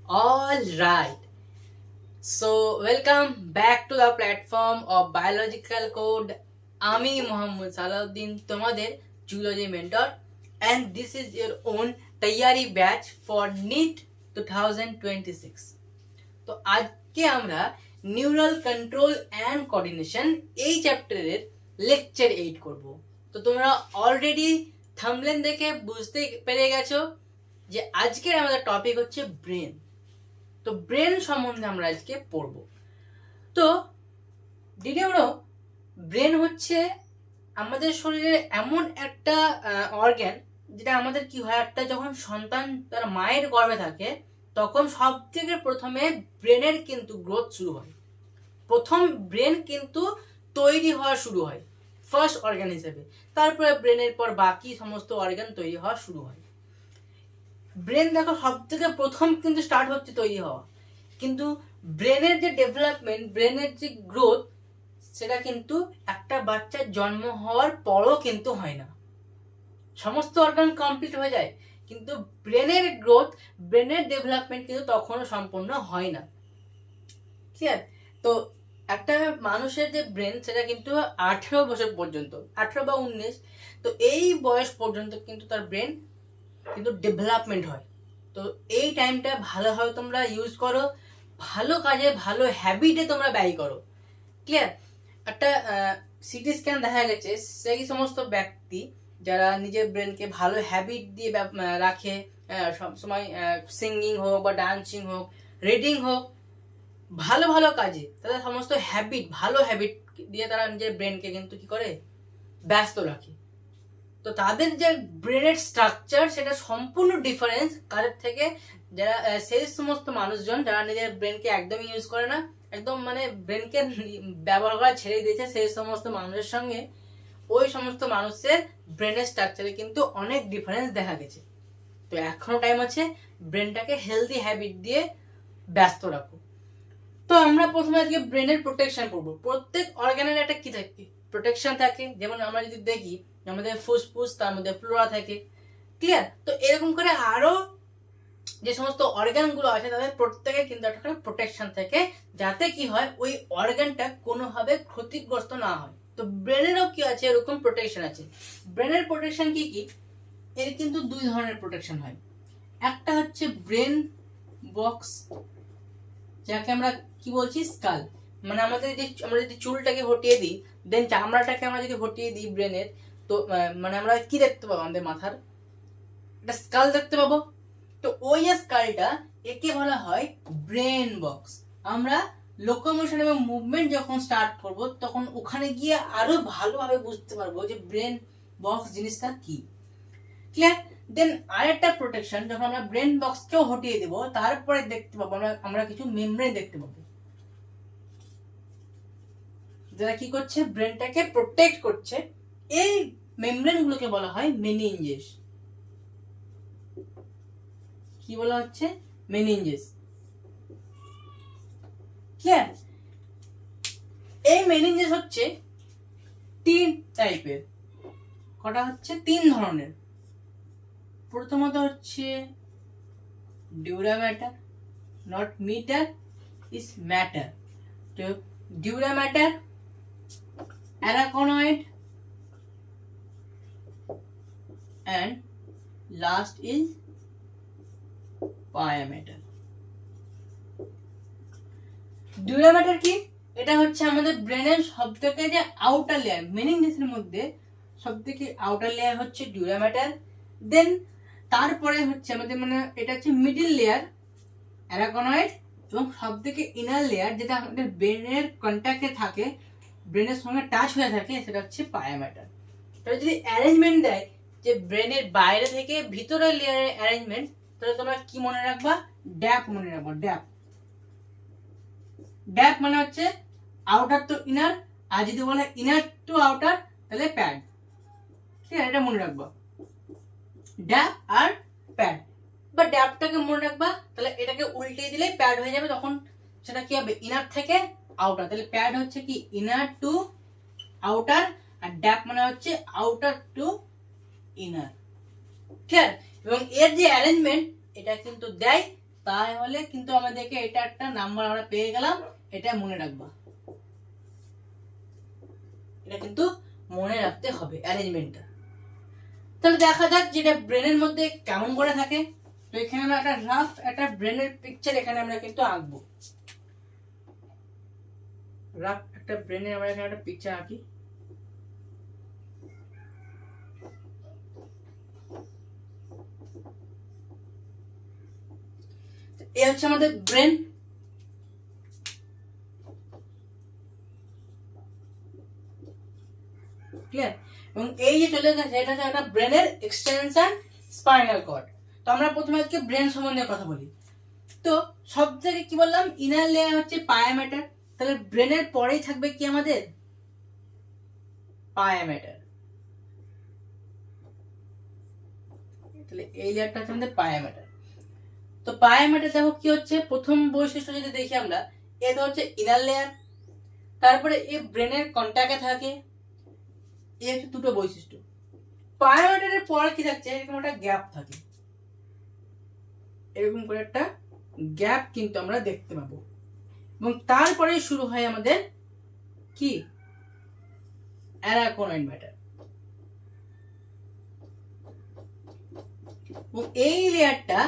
All right. So, welcome back to the platform of Biological Code. আমি মোহাম্মদ সালাউদ্দিন তোমাদের zoology mentor and this is your own তৈয়ারি batch for NEET 2026. তো আজকে আমরা neural control and coordination এই চ্যাপ্টারের lecture 8 করব। তো তোমরা অলরেডি থাম্বনেল দেখে বুঝতে পেরে গেছো যে আজকের আমাদের টপিক হচ্ছে ব্রেন। তো ব্রেন সম্বন্ধে আমরা আজকে পড়ব। তো ডিড ইউ নো ব্রেন হচ্ছে আমাদের শরীরের এমন একটা অর্গ্যান যেটা আমাদের কি হয়, একটা যখন সন্তান তার মায়ের গর্ভে থাকে তখন সব থেকে প্রথমে ব্রেনের কিন্তু গ্রোথ শুরু হয়। প্রথম ব্রেন কিন্তু তৈরি হওয়া শুরু হয় ফার্স্ট অর্গান হিসেবে, তারপরে ব্রেনের পর বাকি সমস্ত অর্গান তৈরি হওয়া শুরু হয়। ব্রেন দেখো সব থেকে প্রথম কিন্তু স্টার্ট হচ্ছে তৈরি হওয়া, কিন্তু ব্রেনের যে ডেভেলপমেন্ট, ব্রেনের যে গ্রোথ, সেটা কিন্তু একটা বাচ্চার জন্ম হওয়ার পরও কিন্তু হয় না। সমস্ত অর্গান কমপ্লিট হয়ে যায় কিন্তু ব্রেনের গ্রোথ, ব্রেনের ডেভেলপমেন্ট কিন্তু তখনও সম্পূর্ণ হয় না। ক্লিয়ার? তো একটা মানুষের যে ব্রেন সেটা কিন্তু 18 বছর পর্যন্ত, 18 বা 19, তো এই বয়স পর্যন্ত কিন্তু তার ব্রেন কিন্তু ডেভেলপমেন্ট হয়। তো এই টাইমটা ভালোভাবে তোমরা ইউজ করো, ভালো কাজে ভালো হ্যাবিটে তোমরা ব্যয় করো। ক্লিয়ার? একটা সিটি স্ক্যান দেখা গেছে সেই সমস্ত ব্যক্তি যারা নিজের ব্রেনকে ভালো হ্যাবিট দিয়ে রাখে, সবসময় সিঙ্গিং হোক বা ডান্সিং হোক, রিডিং হোক, ভালো ভালো কাজে তাদের সমস্ত হ্যাবিট, ভালো হ্যাবিট দিয়ে তারা নিজের ব্রেনকে কিন্তু কি করে, ব্যস্ত রাখে। তো তাদের যে ব্রেনের স্ট্রাকচার সেটা সম্পূর্ণ ডিফারেন্স কাদের থেকে, যারা সেই সমস্ত মানুষজন যারা নিজের ব্রেনকে একদমই ইউজ করে না, একদম মানে ব্রেনকে ব্যবহার করা ছেড়ে দিয়েছে, সেই সমস্ত মানুষের সঙ্গে ওই সমস্ত মানুষের ব্রেনের স্ট্রাকচারে কিন্তু অনেক ডিফারেন্স দেখা গেছে। তো এখনো টাইম আছে ব্রেনটাকে হেলদি হ্যাবিট দিয়ে ব্যস্ত রাখো। তো আমরা প্রথমে আজকে ব্রেনের প্রোটেকশন করবো। প্রত্যেক অর্গানের একটা কি থাকে, প্রোটেকশন থাকে। যেমন আমরা যদি দেখি আমাদের ফুসফুস, তার মধ্যে ফ্লোরা থাকে। ক্লিয়ার? তো এরকম করে আরো যে সমস্ত অর্গান গুলো আছে তাদের প্রত্যেকে কিন্তু একটা করে প্রোটেকশন থাকে, যাতে কি হয় ওই অর্গানটা কোনোভাবে ক্ষতিগ্রস্ত না হয়। তো ব্রেনেরও কি আছে, এরকম প্রোটেকশন আছে। ব্রেনের প্রোটেকশন কি কি? এর কিন্তু দুই ধরনের প্রোটেকশন হয়। একটা হচ্ছে ব্রেন বক্স, যাকে আমরা কি বলছি, স্কাল। মানে আমাদের যে আমরা যদি চুলটাকে হটিয়ে দিই, দেন চামড়াটাকে আমরা যদি হটিয়ে দিই ব্রেনের, তো মানে আমরা কি দেখতে পাবো, আমাদের মাথার একটা স্কাল দেখতে পাবো। তো ওই স্কালটা, একে বলা হয় ব্রেন বক্স। আমরা লোকোমোশন এবং মুভমেন্ট যখন স্টার্ট করব তখন ওখানে গিয়ে আরো ভালোভাবে বুঝতে পারবো যে ব্রেন বক্স জিনিসটা কি। ক্লিয়ার? দেন আরেকটা প্রোটেকশন, যখন আমরা ব্রেন বক্সকেও হটিয়ে দেব তারপরে দেখতে পাবো আমরা কিছু মেমব্রেন দেখতে পাবো, যারা কি করছে, ব্রেনটাকে প্রোটেক্ট করছে। এই মেমব্রেন গুলোকে বলা হয় মেনিনজেস। কি বলা হচ্ছে? মেনিনজেস। ক্লিয়ার? এই মেনিনজেস হচ্ছে 3 টাইপের। কটা হচ্ছে? 3 ধরনের। প্রথমত হচ্ছে dura matter, not meter, is matter. তো dura matter, arachnoid, and last is pia matter. Dura matter কি? এটা হচ্ছে আমাদের ব্রেনের সবথেকে যে আউটার লেয়ার, মেনিনজেসের মধ্যে সবথেকে আউটার লেয়ার হচ্ছে ডিউরা ম্যাটার। দেন তারপরে হচ্ছে আমাদের মানে এটা হচ্ছে মিডল লেয়ার অ্যারাকনয়েড, এবং সবথেকে ইনার লেয়ার যেটা আমাদের ব্রেনের কন্ট্যাক্টে থাকে, ব্রেনের সঙ্গে টাচ হয়ে থাকে, সেটা হচ্ছে পায়া ম্যাটার। তাহলে যদি অ্যারেঞ্জমেন্ট দেয় যে ব্রেনের বাইরে থেকে ভিতরের লেয়ারের অ্যারেঞ্জমেন্ট, তাহলে তোমরা কি মনে রাখবা? ড্যাপ মনে রাখবা। ড্যাপ, ড্যাপ মানে হচ্ছে আউটার টু ইনার, আর যদি বলে ইনার টু আউটার তাহলে প্যাড। ঠিক আছে, এটা মনে রাখবা, ড্যাপ আর প্যাড। বা ড্যাপটাকে মনে রাখবা, তাহলে এটাকে উল্টে দিলে প্যাড হয়ে যাবে, তখন সেটা কি হবে, ইনার থেকে আউটার। তাহলে প্যাড হচ্ছে কি ইনার টু আউটার, আর ড্যাপ মানে হচ্ছে আউটার টু ইনার। ঠিক আছে? এবং এর যে অ্যারেঞ্জমেন্ট এটা কিন্তু দেয় তাহলে কিন্তু আমাদেরকে এটা একটা নাম্বার আমরা পেয়ে গেলাম, এটা মনে রাখবা, এটা কিন্তু মনে রাখতে হবে অ্যারেঞ্জমেন্টটা। তাহলে দেখা যাক যেটা ব্রেনের মধ্যে কেমন করে থাকে। তো এখানে আমরা একটা রাফ একটা ব্রেনের পিকচার এখানে আমরা কিন্তু আঁকবো। রাফ একটা ব্রেনের আমরা এখানে একটা পিকচার আঁকি। এই হচ্ছে আমাদের ব্রেন। ক্লিয়ার? এবং এই যে চলে গেছে এটা হচ্ছে একটা ব্রেনের এক্সটেনশন স্পাইনাল কর্ড। তো আমরা প্রথমে আজকে ব্রেন সম্বন্ধে কথা বলি। তো সব থেকে কি বললাম, ইনার লেয়ার হচ্ছে পায়া ম্যাটার। তাহলে ব্রেনের পরেই থাকবে কি আমাদের পায়া ম্যাটার। তাহলে এই লেয়ারটা হচ্ছে আমাদের পায়া ম্যাটার। তো পায়া ম্যাটার দেখো কি হচ্ছে, প্রথম বৈশিষ্ট্য যদি দেখি আমরা, এটা হচ্ছে ইনার লেয়ার। তারপরে এই ব্রেনের কন্ট্যাক্টে থাকে, এই হচ্ছে দুটো বৈশিষ্ট্য। পায়া ম্যাটারের পর কি থাকছে, এরকম একটা গ্যাপ থাকে, এরকম করে একটা গ্যাপ কিন্তু আমরা দেখতে পাবো। এবং তারপরে শুরু হয় আমাদের কি অ্যারাকোনয়েড ম্যাটার। এই লেয়ারটা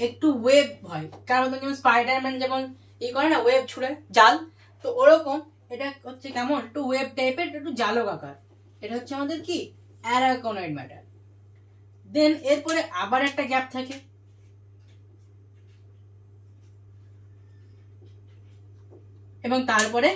একটু ওয়েভ হয়, কারণ যেমন স্পাইডারম্যান যেমন এই করে না, ওয়েভ ছুড়ে জাল, তো ওরকম এটা হচ্ছে কেমন একটু ওয়েভ টাইপের, একটু জালক আকার। এটা হচ্ছে আমাদের কি অ্যারাকোনয়েড ম্যাটার। দেন এরপরে আবার একটা গ্যাপ থাকে, এবং তারপরে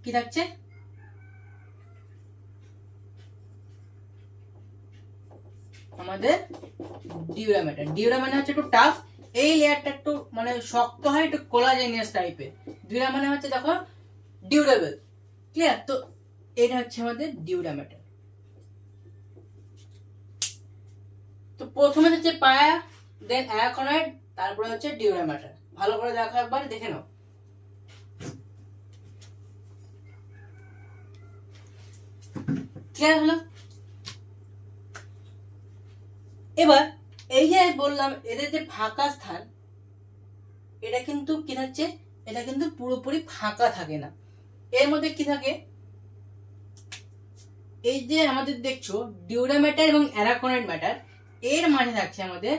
কি থাকছে আমাদের ডিউরা ম্যাটার। ডিউরা মানে হচ্ছে একটু টাফ, এই লেয়ারটা একটু মানে শক্ত হয়, একটু কোলাজেনিয়াস টাইপের। ডিউরা মানে হচ্ছে দেখো ডিউরেবল। ক্লিয়ার? তো এটা হচ্ছে আমাদের ডিউরা ম্যাটার। তো প্রথমে হচ্ছে পায়া, দেন অ্যারাকোনয়েড, তারপরে হচ্ছে ডিউরা ম্যাটার। ভালো করে দেখো, একবার দেখে নাও। ক্লিয়ার হলো? এবার এই যে বললাম এদের যে ফাঁকা স্থান, এটা কিন্তু কি থাকছে, এটা কিন্তু পুরোপুরি ফাঁকা থাকে না। এর মধ্যে কি থাকে, এই যে আমাদের দেখছো ডিউরা ম্যাটার এবং অ্যারাকোনয়েড ম্যাটার, এর মাঝে থাকছে আমাদের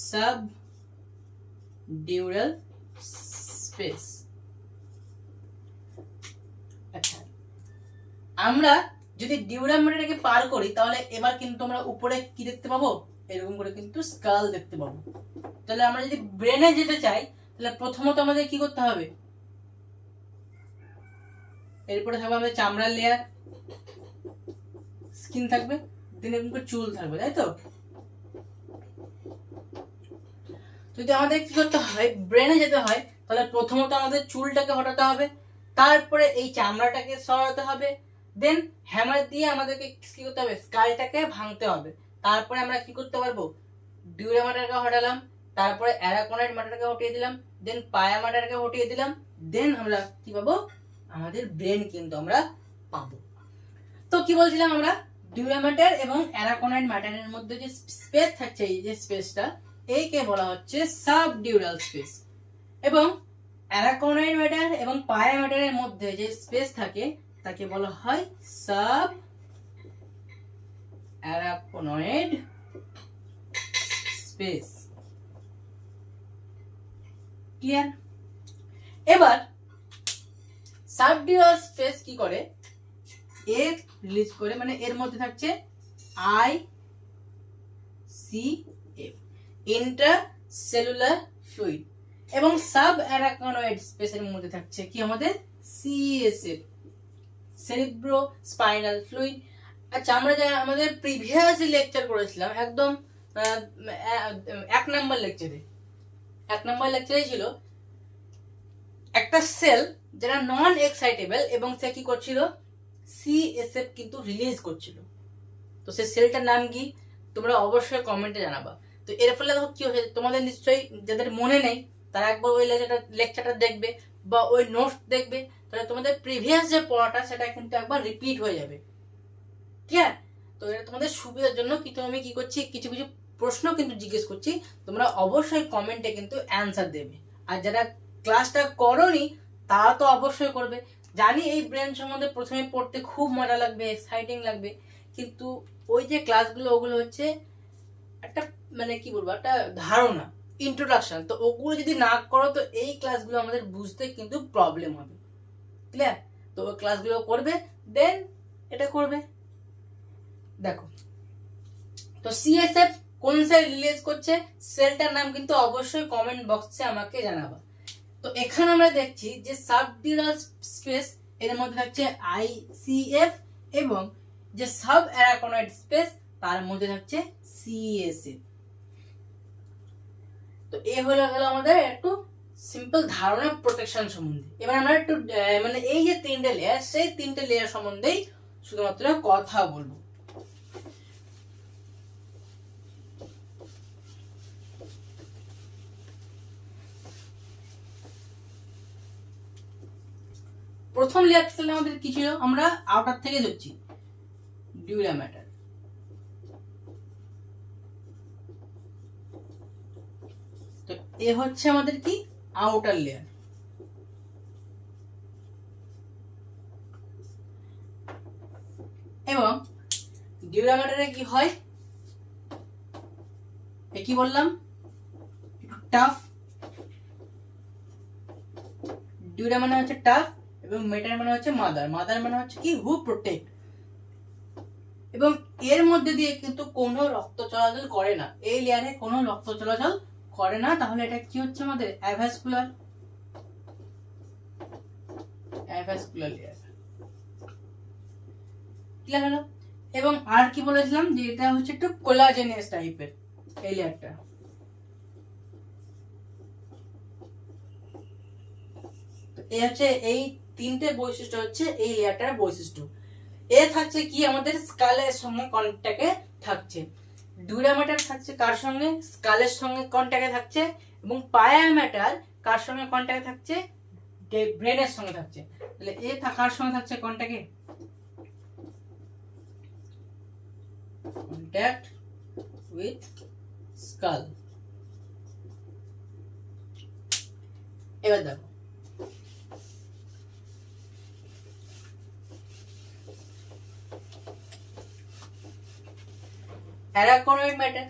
সাব ডিউরাল স্পেস। আচ্ছা, আমরা যদি ডিউরা ম্যাটারটাকে পার করি, তাহলে এবার কিন্তু আমরা উপরে কি দেখতে পাবো, এরকম করে কিন্তু স্কাল দেখতে পাবো। তাহলে আমরা যদি ব্রেনে যেতে চাই, তাহলে প্রথমত আমাদের কি করতে হবে, এরপরে থাকবে আমাদের চামড়ার লেয়ার, স্কিন থাকবে, দেন এরকম করে চুল থাকবে, তাই তো? যদি আমাদের কি করতে হয়, ব্রেনে যেতে হয়, তাহলে প্রথমত আমাদের চুলটাকে হটাতে হবে, তারপরে এই চামড়াটাকে সরাতে হবে, দেন হ্যামার দিয়ে আমাদেরকে কি করতে হবে, স্কালটাকে ভাঙতে হবে। তারপরে আমরা কি করতে পারবো, ডিউরা ম্যাটারকে হটালাম, তারপরে অ্যারাকোনয়েড ম্যাটারকে হটিয়ে দিলাম, দেন পায়া ম্যাটারকে হটিয়ে দিলাম, দেন আমরা কি পাবো, আমাদের ব্রেন কিন্তু আমরা পাবো। তো কি বলছিলাম আমরা, ডিউরা ম্যাটার এবং অ্যারাকোনয়েড ম্যাটারের মধ্যে যে স্পেস থাকছে, এই যে স্পেসটা, এইকে বলা হচ্ছে সাবডিউরাল স্পেস। এবং অ্যারাকোনয়েড ম্যাটার এবং পায়া ম্যাটারের মধ্যে যে স্পেস থাকে, তাকে বলা হয় সাব অ্যারাকোনয়েড স্পেস। ক্লিয়ার? এবার সাবডিউরাল স্পেস কি করে, এর রিলিজ করে, মানে এর মধ্যে থাকছে ICF, ইন্ট্রাসেলুলার ফ্লুইড, এবং সাব অ্যারাকোনয়েড স্পেসের মধ্যে থাকছে কি আমাদের CSF, সেরিব্রো স্পাইনাল ফ্লুইড। আচ্ছা, আমরা যা আমাদের প্রিভিয়াস লেকচার করেছিলাম একদম 1 নম্বর লেকচারে ছিল একটা সেল যেটা নন এক্সাইটেবল, এবং সে কি করছিল, CSF কিন্তু রিলিজ করছিল। তো সেই সেলটার নাম কি, তোমরা অবশ্যই কমেন্টে জানাবা। তো এর ফলে দেখো কি হচ্ছে, তোমাদের নিশ্চয়ই যাদের মনে নেই তারা একবার ওই লেকচারটা দেখবে বা ওই নোটস দেখবে, তাহলে তোমাদের প্রিভিয়াস যে পড়াটা সেটা কিন্তু একবার রিপিট হয়ে যাবে। ঠিক আছে? তো এটা তোমাদের সুবিধার জন্য কিন্তু আমি কি করছি, কিছু কিছু প্রশ্ন কিন্তু জিজ্ঞেস করছি, তোমরা অবশ্যই কমেন্টে কিন্তু অ্যান্সার দেবে। আর যারা ক্লাসটা করোনি তারা তো অবশ্যই করবে। জানি এই ব্রেন সম্বন্ধে প্রথমে পড়তে খুব মজা লাগবে, এক্সাইটিং লাগবে, কিন্তু ওই যে ক্লাসগুলো ওগুলো হচ্ছে একটা মানে কি বলবো, একটা ধারণা, ইন্ট্রোডাকশন। তো ওগুলো যদি না করো তো এই ক্লাসগুলো আমাদের বুঝতে কিন্তু প্রবলেম হবে। ক্লিয়ার? তো ওই ক্লাসগুলো করবে, দেন এটা করবে। দেখো, তো সিএসএফ কোন সেল রিলিজ করছে, সেলটার নাম কিন্তু অবশ্যই কমেন্ট বক্সে আমাকে জানাবা। তো এখানে আমরা দেখছি যে সাবডিউরাল স্পেস এর মধ্যে থাকছে আইসিএফ, এবং যে সাব অ্যারাকনয়েড স্পেস তার মধ্যে থাকছে সিএসএফ। তো এ হলো আমাদের একটু সিম্পল ধারণা প্রোটেকশন সম্বন্ধে। এবার আমরা একটু মানে এই যে তিনটে লেয়ার, সেই তিনটে লেয়ার সম্বন্ধেই শুধুমাত্র কথা বলবো। প্রথম লেয়ার তাহলে আমাদের কি ছিল, আমরা আউটার থেকে ধরছি ডিউরা ম্যাটার। তো এ হচ্ছে আমাদের কি আউটার লেয়ার। এবং ডিউরা ম্যাটারে কি হয়, কি বললাম, টাফ। ডিউরা মানে হচ্ছে টাফ, এবং মেটার মানে হচ্ছে মাদার। মাদার মানে হচ্ছে কি হু প্রোটেক্ট। এবং এর মধ্যে দিয়ে কিন্তু কোনো রক্ত চলাচল করে না, এই লেয়ারে কোনো রক্ত চলাচল করে না। তাহলে এটা কি হচ্ছে আমাদের অ্যাভাসকুলার লেয়ার। ক্লিয়ার হলো? এবং আর কি বলেছিলাম যে এটা হচ্ছে একটু কোলাজেনাস টাইপের এই লেয়ারটা। এই হচ্ছে এই তিনটে বৈশিষ্ট্য হচ্ছে এই লেয়ারটার বৈশিষ্ট্য। এ থাকছে কি আমাদের স্কালের সঙ্গে কন্ট্যাক্টে থাকছে। ডিউরা ম্যাটার থাকছে কার সঙ্গে, স্কালের সঙ্গে কন্ট্যাক্টে থাকছে। এবং পায়া ম্যাটার কার সঙ্গে কন্ট্যাক্টে থাকছে, ব্রেনের সঙ্গে থাকছে। তাহলে এ কার সঙ্গে থাকছে কন্ট্যাক্টে, কন্ট্যাক্ট উইথ স্কাল। এবার দেখো, অ্যারাকনয়েড ম্যাটার।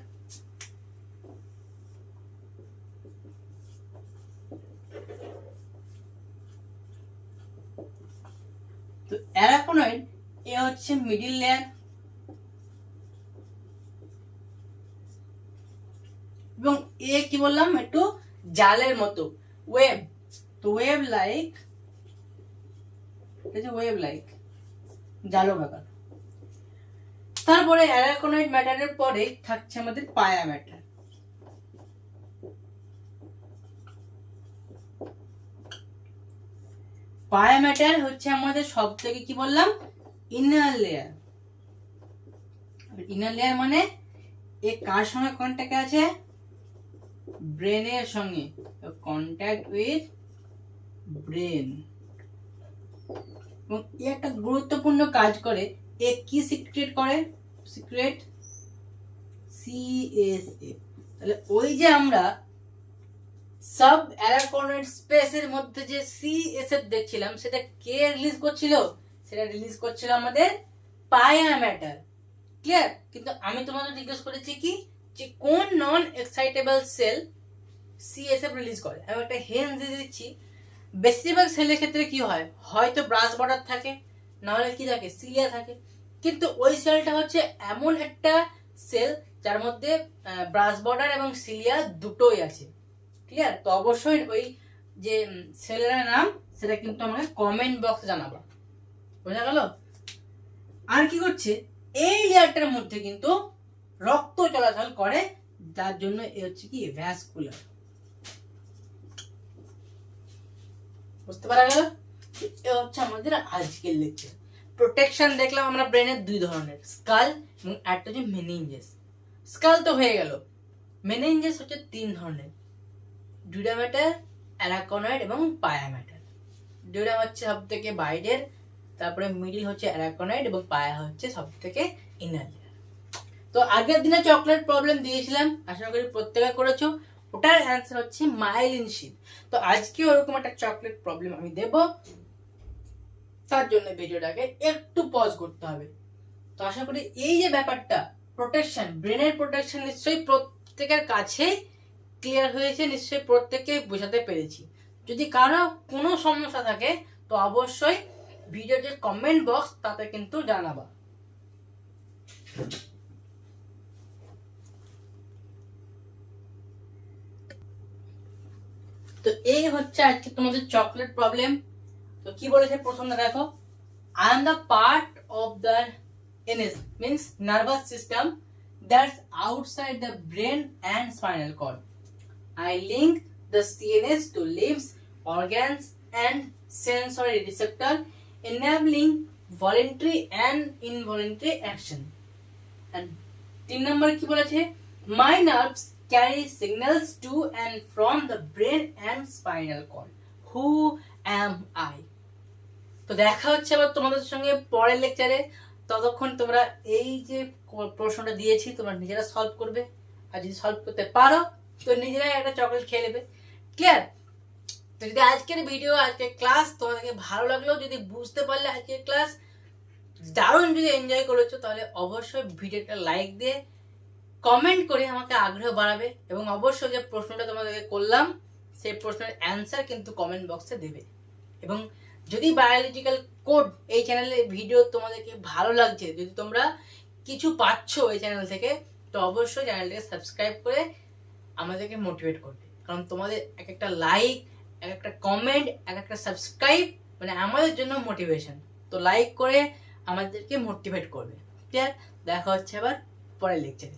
তো অ্যারাকনয়েড এ হচ্ছে মিডিল লেয়ার। এবং এ কি বললাম, একটু জালের মতো, ওয়েব। তো ওয়েব লাইক, জালক আকার। তারপরে অ্যারাকনয়েড ম্যাটারের পরে থাকছে আমাদের পায়া ম্যাটার। পায়া ম্যাটার হচ্ছে আমাদের সব থেকে কি বললাম, ইনার লেয়ার। ইনার লেয়ার মানে এ কার সঙ্গে কন্ট্যাক্টে আছে, ব্রেনের সঙ্গে, কন্ট্যাক্ট উইথ ব্রেন। এবং এ একটা গুরুত্বপূর্ণ কাজ করে। এ কি সিক্রেট করে, সিক্রেট সিএসএফ। তাহলে ওই যে আমরা সাব অ্যারাকনয়েড স্পেসের মধ্যে যে সিএসএফ দেখছিলাম, সেটা কে রিলিজ করছিল, সেটা রিলিজ করছিল আমাদের পায়া ম্যাটার। ক্লিয়ার? কিন্তু আমি তোমাদের জিজ্ঞেস করেছি কি, যে কোন নন এক্সাইটেবল সেল সিএসএফ রিলিজ করে। আমি একটা হিন্ট দিয়ে দিচ্ছি, বেশিরভাগ সেলের ক্ষেত্রে কি হয়, হয়তো ব্রাশ বর্ডার থাকে, না হলে কি থাকে, সিলিয়া থাকে। কিন্তু ওই সেলটা হচ্ছে এমন একটা সেল যার মধ্যে ব্রাশ বর্ডার এবং সিলিয়া দুটোই আছে। ক্লিয়ার? তো অবশ্যই ওই যে সেলের নাম সেটা কিন্তু আমাকে কমেন্ট বক্সে জানাবো। বোঝা গেল? আর কি করছে, এই লেয়ারটার মধ্যে কিন্তু রক্ত চলাচল করে, যার জন্য এ হচ্ছে কি ভ্যাসকুলার। বুঝতে পারা গেল? এ হচ্ছে আমাদের আজকের লেকচার। প্রোটেকশন দেখলাম আমরা ব্রেনের দুই ধরনের, স্কাল এবং একটা হচ্ছে মেনিনজেস। স্কাল তো হয়ে গেল, মেনিনজেস হচ্ছে তিন ধরনের, ডিউরা ম্যাটার, অ্যারাকনয়েড এবং পায়া ম্যাটার। ডিউরা হচ্ছে সব থেকে বাইরের, তারপরে মিডিল হচ্ছে অ্যারাকনয়েড এবং পায়া হচ্ছে সব থেকে ইনার লেয়ার। তো আগের দিনে চকলেট প্রবলেম দিয়েছিলাম, আশা করি প্রত্যেকে করেছো। ওটার অ্যান্সার হচ্ছে মাইলিন শীট। তো আজকে ওরকম একটা চকলেট প্রবলেম আমি দেব, তার জন্য ভিডিওটাকে একটু পজ করতে হবে। তো আশা করি এই যে ব্যাপারটা প্রোটেকশন, ব্রেনের প্রোটেকশন নিশ্চয়ই প্রত্যেকের কাছে ক্লিয়ার হয়েছে, নিশ্চয়ই প্রত্যেককে বোঝাতে পেরেছি। যদি কারো কোনো সমস্যা থাকে তো অবশ্যই ভিডিওর যে কমেন্ট বক্স তাতে কিন্তু জানাবা। তো এই হচ্ছে আজকে তোমাদের চকলেট প্রবলেম। তো কি বলেছে প্রথমে দেখো, I am the part of the NS means nervous system that's outside the brain and spinal cord. I link the CNS to limbs, organs and sensory receptor, enabling voluntary and involuntary action. And 3 number কি বলেছে, my nerves carry signals to and from the brain and spinal cord. Who am I? তো দেখা হচ্ছে আবার তোমাদের সঙ্গে পরের লেকচারে। ততক্ষণ তোমরা এই যে প্রশ্নটা দিয়েছি তোমরা নিজেরা সলভ করবে, আর যদি সলভ করতে পারো তো নিজেরাই একটা চকলেট খেয়ে নেবে। ক্লিয়ার? তো যদি আজকের ভিডিও, আজকের ক্লাস তোমাদেরকে ভালো লাগলো, যদি বুঝতে পারলে আজকের ক্লাস দারুণ যদি এনজয় করেছো, তাহলে অবশ্যই ভিডিওটা লাইক দিয়ে কমেন্ট করে আমাকে আগ্রহ বাড়াবে, এবং অবশ্যই যে প্রশ্নটা তোমাদেরকে করলাম সেই প্রশ্নের অ্যান্সার কিন্তু কমেন্ট বক্সে দেবে। এবং যদি বায়োলজিক্যাল কোড এই চ্যানেলে ভিডিও তোমাদেরকে ভালো লাগছে, যদি তোমরা কিছু পাচ্ছ এই চ্যানেল থেকে, তো অবশ্যই চ্যানেলটাকে সাবস্ক্রাইব করে আমাদেরকে মোটিভেট করবে। কারণ তোমাদের এক একটা লাইক, এক একটা কমেন্ট, এক একটা সাবস্ক্রাইব মানে আমাদের জন্য মোটিভেশন। তো লাইক করে আমাদেরকে মোটিভেট করবে। ঠিক আছে, দেখা হচ্ছে আবার পরের লেকচারে।